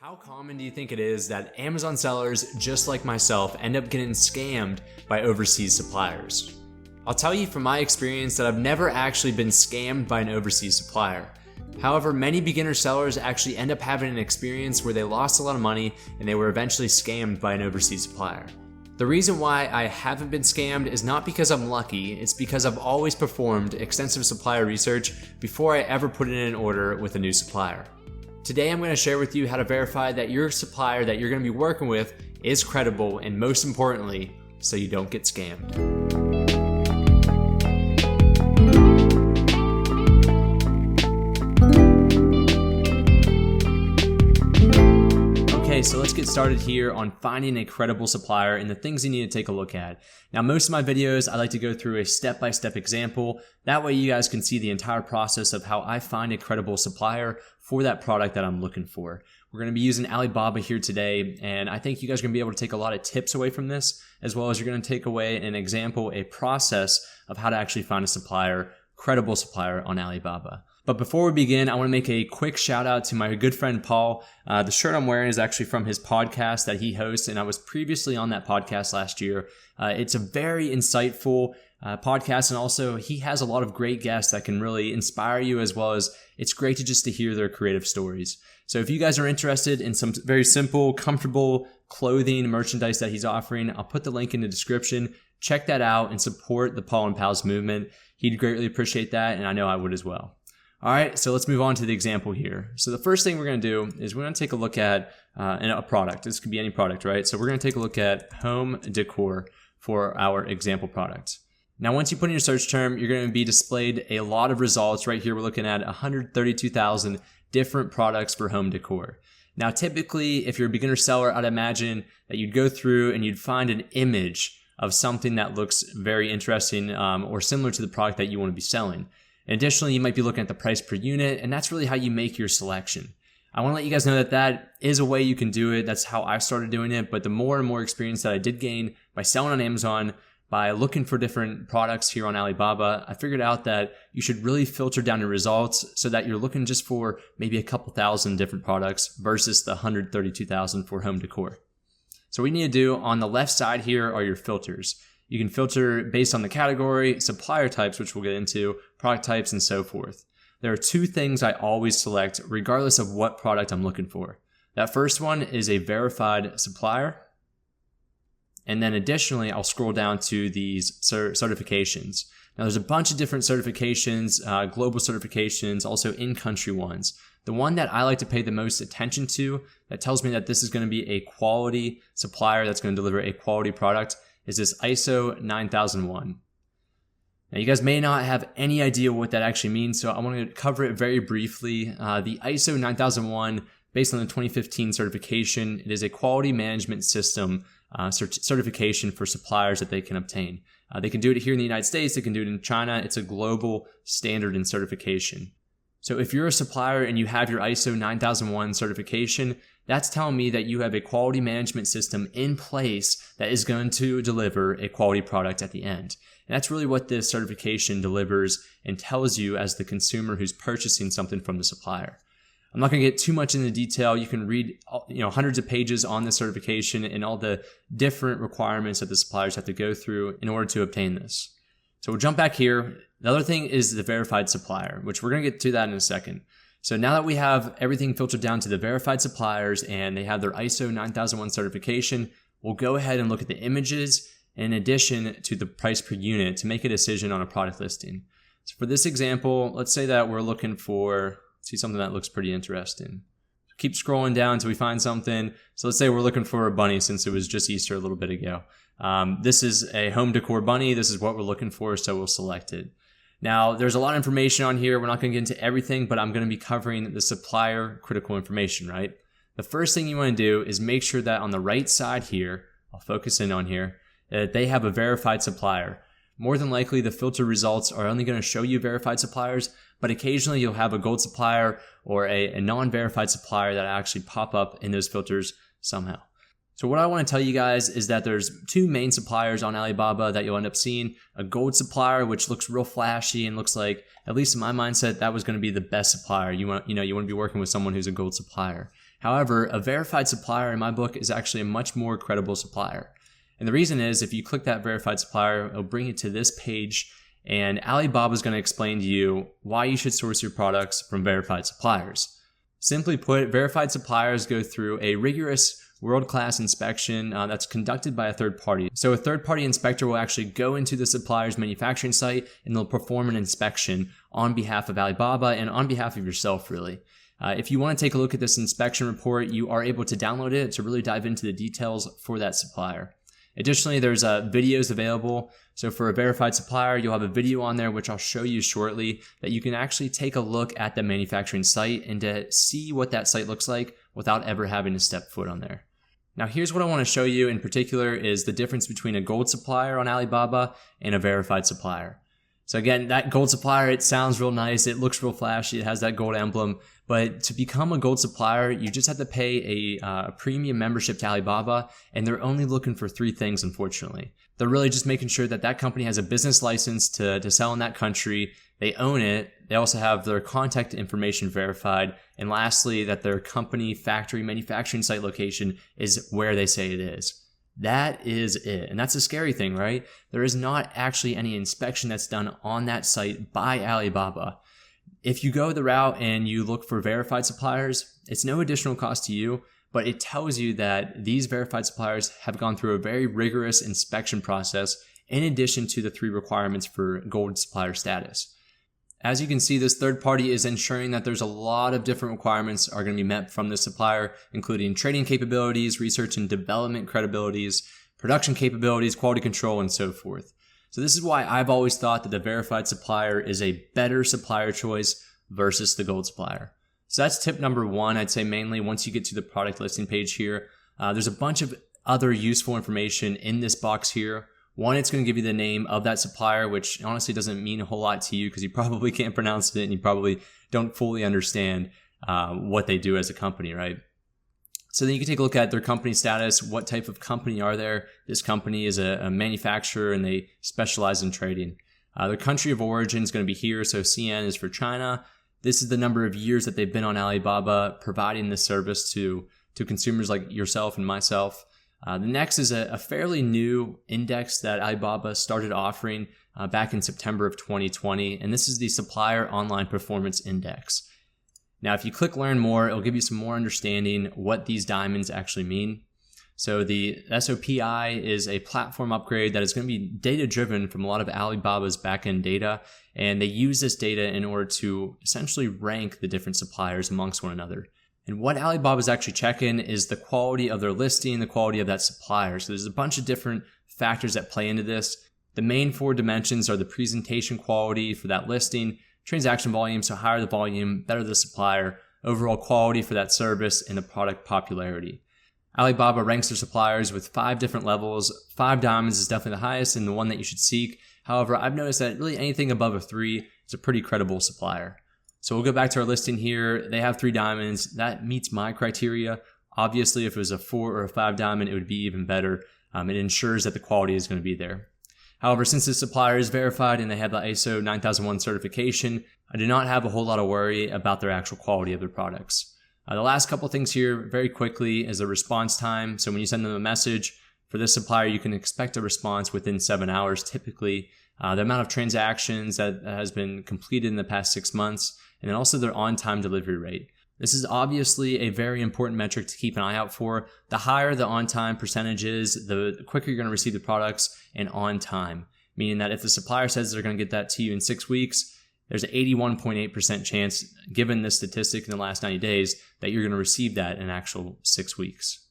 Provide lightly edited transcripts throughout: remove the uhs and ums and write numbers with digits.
How common do you think it is that Amazon sellers, just like myself, end up getting scammed by overseas suppliers? I'll tell you from my experience that I've never actually been scammed by an overseas supplier. However, many beginner sellers actually end up having an experience where they lost a lot of money and they were eventually scammed by an overseas supplier. The reason why I haven't been scammed is not because I'm lucky, it's because I've always performed extensive supplier research before I ever put in an order with a new supplier. Today I'm going to share with you how to verify that your supplier that you're going to be working with is credible, and most importantly, so you don't get scammed. Okay, so let's get started here on finding a credible supplier and the things you need to take a look at. Now, most of my videos, I like to go through a step-by-step example. That way you guys can see the entire process of how I find a credible supplier for that product that I'm looking for. We're going to be using Alibaba here today, and I think you guys are going to be able to take a lot of tips away from this, as well as you're going to take away an example, a process of how to actually find a supplier, credible supplier on Alibaba. But before we begin, I want to make a quick shout out to my good friend Paul. The shirt I'm wearing is actually from his podcast that he hosts, and I was previously on that podcast last year. It's a very insightful podcast, and also he has a lot of great guests that can really inspire you, as well as it's great to hear their creative stories. So if you guys are interested in some very simple, comfortable clothing, merchandise that he's offering, I'll put the link in the description. Check that out and support the Pol Pals movement. He'd greatly appreciate that, and I know I would as well. All right, so let's move on to the example here. So the first thing we're going to do is we're going to take a look at a product. This could be any product, right? So we're going to take a look at home decor for our example product. Now, once you put in your search term, you're going to be displayed a lot of results. Right here, we're looking at 132,000 different products for home decor. Now, typically, if you're a beginner seller, I'd imagine that you'd go through and you'd find an image of something that looks very interesting or similar to the product that you want to be selling. Additionally, you might be looking at the price per unit, and that's really how you make your selection. I want to let you guys know that that is a way you can do it. That's how I started doing it, but the more and more experience that I did gain by selling on Amazon, by looking for different products here on Alibaba, I figured out that you should really filter down your results so that you're looking just for maybe a couple thousand different products versus the 132,000 for home decor. So what you need to do on the left side here are your filters. You can filter based on the category, supplier types, which we'll get into, product types, and so forth. There are two things I always select regardless of what product I'm looking for. That first one is a verified supplier. And then additionally, I'll scroll down to these certifications. Now there's a bunch of different certifications, global certifications, also in-country ones. The one that I like to pay the most attention to that tells me that this is going to be a quality supplier that's going to deliver a quality product is this ISO 9001. Now you guys may not have any idea what that actually means, so I want to cover it very briefly. The ISO 9001, based on the 2015 certification, it is a quality management system certification for suppliers that they can obtain. They can do it here in the United States, they can do it in China. It's a global standard and certification. So if you're a supplier and you have your ISO 9001 certification, that's telling me that you have a quality management system in place that is going to deliver a quality product at the end. And that's really what this certification delivers and tells you as the consumer who's purchasing something from the supplier. I'm not going to get too much into detail. You can read hundreds of pages on this certification and all the different requirements that the suppliers have to go through in order to obtain this. So we'll jump back here. The other thing is the verified supplier, which we're going to get to that in a second. So now that we have everything filtered down to the verified suppliers and they have their ISO 9001 certification, we'll go ahead and look at the images in addition to the price per unit to make a decision on a product listing. So for this example, let's say that we're looking for, see something that looks pretty interesting. Keep scrolling down until we find something. So let's say we're looking for a bunny since it was just Easter a little bit ago. This is a home decor bunny. This is what we're looking for, so we'll select it. Now, there's a lot of information on here. We're not going to get into everything, but I'm going to be covering the supplier critical information, right? The first thing you want to do is make sure that on the right side here, I'll focus in on here, that they have a verified supplier. More than likely, the filter results are only going to show you verified suppliers, but occasionally you'll have a gold supplier or a non-verified supplier that actually pop up in those filters somehow. So what I want to tell you guys is that there's two main suppliers on Alibaba that you'll end up seeing. A gold supplier, which looks real flashy and looks like, at least in my mindset, that was going to be the best supplier. You want to be working with someone who's a gold supplier. However, a verified supplier in my book is actually a much more credible supplier. And the reason is if you click that verified supplier, it'll bring you to this page, and Alibaba is going to explain to you why you should source your products from verified suppliers. Simply put, verified suppliers go through a rigorous world-class inspection that's conducted by a third party. So a third-party inspector will actually go into the supplier's manufacturing site and they'll perform an inspection on behalf of Alibaba and on behalf of yourself, really. If you want to take a look at this inspection report, you are able to download it to really dive into the details for that supplier. Additionally, there's videos available. So for a verified supplier, you'll have a video on there, which I'll show you shortly, that you can actually take a look at the manufacturing site and to see what that site looks like without ever having to step foot on there. Now, here's what I want to show you in particular is the difference between a gold supplier on Alibaba and a verified supplier. So again, that gold supplier, it sounds real nice. It looks real flashy. It has that gold emblem. But to become a gold supplier, you just have to pay a premium membership to Alibaba, and they're only looking for 3 things, unfortunately. They're really just making sure that that company has a business license to sell in that country. They own it. They also have their contact information verified. And lastly, that their company, factory, manufacturing site location is where they say it is. That is it. And that's a scary thing, right? There is not actually any inspection that's done on that site by Alibaba. If you go the route and you look for verified suppliers, it's no additional cost to you, but it tells you that these verified suppliers have gone through a very rigorous inspection process in addition to the 3 requirements for gold supplier status. As you can see, this third party is ensuring that there's a lot of different requirements are going to be met from the supplier, including trading capabilities, research and development credibilities, production capabilities, quality control, and so forth. So this is why I've always thought that the verified supplier is a better supplier choice versus the gold supplier. So that's tip number 1. I'd say mainly once you get to the product listing page here, there's a bunch of other useful information in this box here. One, it's going to give you the name of that supplier, which honestly doesn't mean a whole lot to you because you probably can't pronounce it and you probably don't fully understand what they do as a company, right? So then you can take a look at their company status. What type of company are they? This company is a manufacturer and they specialize in trading. Their country of origin is going to be here. So CN is for China. This is the number of years that they've been on Alibaba providing this service to consumers like yourself and myself. The next is a fairly new index that Alibaba started offering back in September of 2020, and this is the Supplier Online Performance Index. Now, if you click Learn More, it'll give you some more understanding what these diamonds actually mean. So the SOPI is a platform upgrade that is going to be data-driven from a lot of Alibaba's back-end data, and they use this data in order to essentially rank the different suppliers amongst one another. And what Alibaba is actually checking is the quality of their listing, the quality of that supplier. So there's a bunch of different factors that play into this. The main 4 dimensions are the presentation quality for that listing, transaction volume, so higher the volume, better the supplier, overall quality for that service, and the product popularity. Alibaba ranks their suppliers with 5 different levels. 5 diamonds is definitely the highest and the one that you should seek. However, I've noticed that really anything above a 3 is a pretty credible supplier. So we'll go back to our listing here. They have 3 diamonds. That meets my criteria. Obviously, if it was a 4 or a 5 diamond, it would be even better. It ensures that the quality is going to be there. However, since the supplier is verified and they have the ISO 9001 certification, I do not have a whole lot of worry about their actual quality of their products. The last couple things here very quickly is the response time. So when you send them a message for this supplier, you can expect a response within 7 hours typically. The amount of transactions that has been completed in the past 6 months, and then also their on-time delivery rate. This is obviously a very important metric to keep an eye out for. The higher the on-time percentage is, the quicker you're going to receive the products and on time. Meaning that if the supplier says they're going to get that to you in 6 weeks, there's an 81.8% chance, given this statistic in the last 90 days, that you're going to receive that in actual 6 weeks.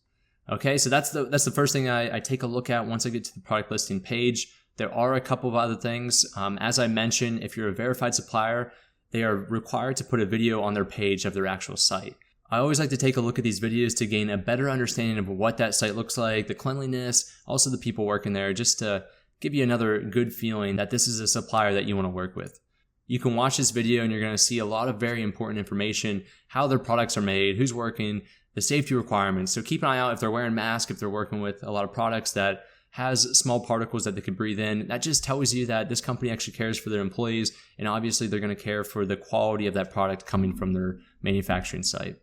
Okay, so that's the first thing I take a look at once I get to the product listing page. There are a couple of other things. As I mentioned, if you're a verified supplier, they are required to put a video on their page of their actual site. I always like to take a look at these videos to gain a better understanding of what that site looks like, the cleanliness, also the people working there, just to give you another good feeling that this is a supplier that you want to work with. You can watch this video and you're going to see a lot of very important information, how their products are made, who's working, the safety requirements. So keep an eye out if they're wearing masks, if they're working with a lot of products that has small particles that they can breathe in. That just tells you that this company actually cares for their employees, and obviously they're going to care for the quality of that product coming from their manufacturing site.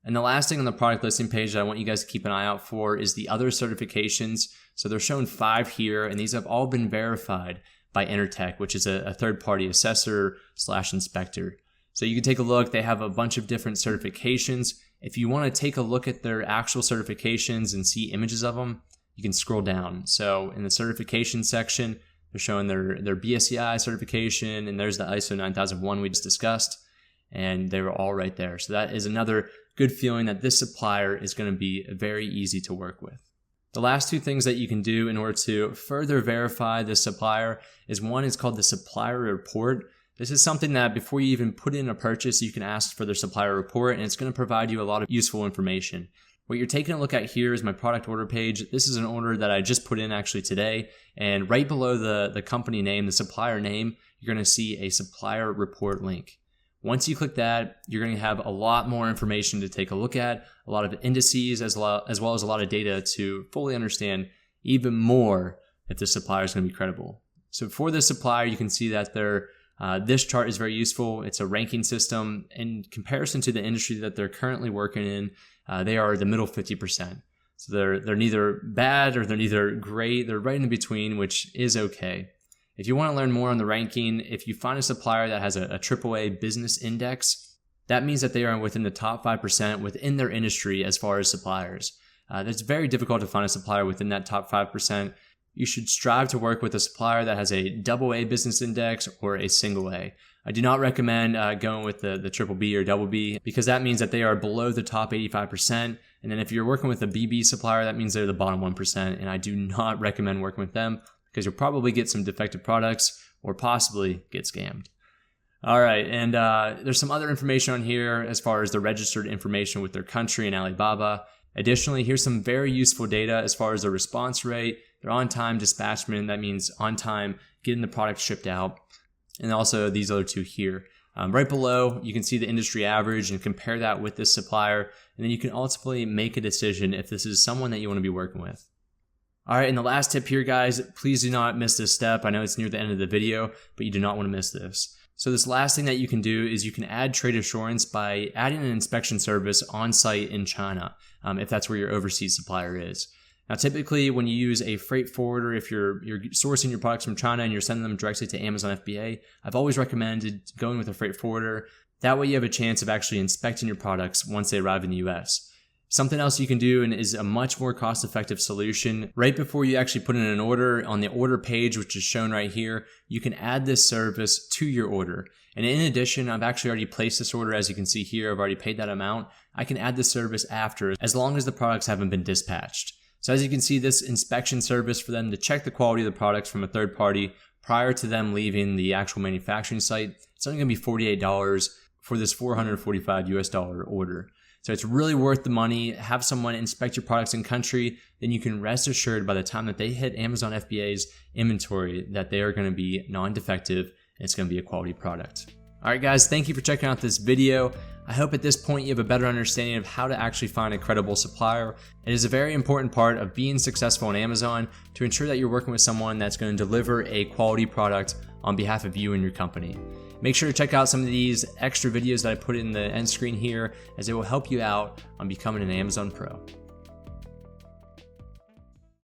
And the last thing on the product listing page that I want you guys to keep an eye out for is the other certifications. So they're shown 5 here, and these have all been verified by Intertech, which is a third-party assessor/inspector. So you can take a look. They have a bunch of different certifications. If you want to take a look at their actual certifications and see images of them, you can scroll down. So in the certification section, they're showing their BSCI certification, and there's the ISO 9001 we just discussed, and they were all right there. So that is another good feeling that this supplier is going to be very easy to work with. The last 2 things that you can do in order to further verify this supplier is one is called the Supplier Report. This is something that before you even put in a purchase, you can ask for their supplier report, and it's going to provide you a lot of useful information. What you're taking a look at here is my product order page. This is an order that I just put in actually today, and right below the company name, the supplier name, you're going to see a supplier report link. Once you click that, you're going to have a lot more information to take a look at, a lot of indices as well as a lot of data to fully understand even more if the supplier is going to be credible. So for this supplier, you can see that this chart is very useful. It's a ranking system. In comparison to the industry that they're currently working in, they are the middle 50%. So they're neither bad or they're neither great. They're right in between, which is okay. If you want to learn more on the ranking, if you find a supplier that has a AAA business index, that means that they are within the top 5% within their industry as far as suppliers. It's very difficult to find a supplier within that top 5%. You should strive to work with a supplier that has a AA business index or a single A. I do not recommend going with the BBB or BB because that means that they are below the top 85%. And then if you're working with a BB supplier, that means they're the bottom 1%. And I do not recommend working with them because you'll probably get some defective products or possibly get scammed. All right, and there's some other information on here as far as the registered information with their country and Alibaba. Additionally, here's some very useful data as far as their response rate, their on-time dispatchment, that means on time getting the product shipped out, and also these other 2 here. Right below, you can see the industry average and compare that with this supplier, and then you can ultimately make a decision if this is someone that you want to be working with. All right, and the last tip here, guys, please do not miss this step. I know it's near the end of the video, but you do not want to miss this. So this last thing that you can do is you can add trade assurance by adding an inspection service on site in China, if that's where your overseas supplier is. Now, typically when you use a freight forwarder, if you're sourcing your products from China and you're sending them directly to Amazon FBA, I've always recommended going with a freight forwarder. That way you have a chance of actually inspecting your products once they arrive in the US. Something else you can do and is a much more cost-effective solution, right before you actually put in an order, on the order page, which is shown right here, you can add this service to your order. And in addition, I've actually already placed this order. As you can see here, I've already paid that amount. I can add this service after, as long as the products haven't been dispatched. So as you can see, this inspection service for them to check the quality of the products from a third party prior to them leaving the actual manufacturing site, it's only going to be $48 for this $445 order. So it's really worth the money. Have someone inspect your products in country, then you can rest assured by the time that they hit Amazon FBA's inventory that they are going to be non-defective and it's going to be a quality product. All right, guys, thank you for checking out this video. I hope at this point you have a better understanding of how to actually find a credible supplier. It is a very important part of being successful on Amazon to ensure that you're working with someone that's going to deliver a quality product on behalf of you and your company. Make sure to check out some of these extra videos that I put in the end screen here, as it will help you out on becoming an Amazon Pro.